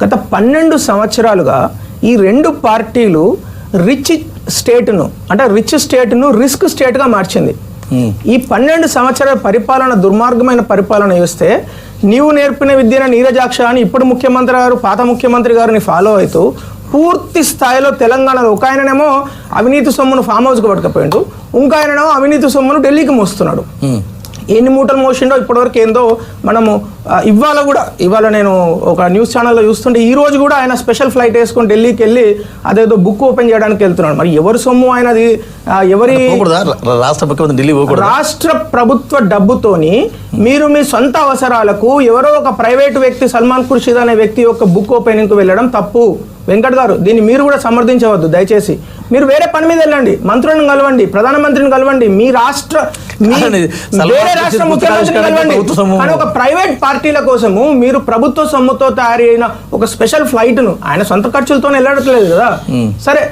గత 12 సంవత్సరాలుగా ఈ రెండు పార్టీలు రిచ్ స్టేట్ను రిస్క్ స్టేట్గా మార్చింది. ఈ 12 సంవత్సరాల పరిపాలన దుర్మార్గమైన పరిపాలన చూస్తే నీవు నేర్పిన విద్యన నీరజాక్ష అని ఇప్పుడు ముఖ్యమంత్రి గారు పాత ముఖ్యమంత్రి గారిని ఫాలో అవుతూ పూర్తి స్థాయిలో తెలంగాణలో ఒక ఆయననేమో అవినీతి సొమ్మును ఫామ్ హౌస్కి పట్టుకపోయిండు, ఇంకో ఆయననేమో అవినీతి సొమ్మును ఢిల్లీకి మోస్తున్నాడు. ఎన్ని మూటలు మోసిండో ఇప్పటివరకు ఏందో మనము ఇవాళ నేను ఒక న్యూస్ ఛానల్లో చూస్తుంటే ఈ రోజు కూడా ఆయన స్పెషల్ ఫ్లైట్ వేసుకొని ఢిల్లీకి వెళ్ళి అదేదో బుక్ ఓపెన్ చేయడానికి వెళ్తున్నాడు. మరి ఎవరి సొమ్ము ఆయనది? ఎవరి రాష్ట్ర ప్రభుత్వ డబ్బుతోని మీరు మీ సొంత అవసరాలకు ఎవరో ఒక ప్రైవేటు వ్యక్తి సల్మాన్ ఖుర్షీద్ అనే వ్యక్తి యొక్క బుక్ ఓపెనింగ్కి వెళ్ళడం తప్పు. వెంకట్ గారు, దీన్ని మీరు కూడా సమర్థించవద్దు దయచేసి. మీరు వేరే పని మీద వెళ్ళండి, మంత్రులను కలవండి, ప్రధానమంత్రిని కలవండి, వేరే రాష్ట్ర ముఖ్యమంత్రిని కలవండి. కానీ ఒక ప్రైవేట్ పార్టీల కోసము మీరు ప్రభుత్వ సొమ్ముతో తయారైన ఒక స్పెషల్ ఫ్లైట్ ను ఆయన సొంత ఖర్చులతో వెళ్ళట్లేదు కదా. సరే,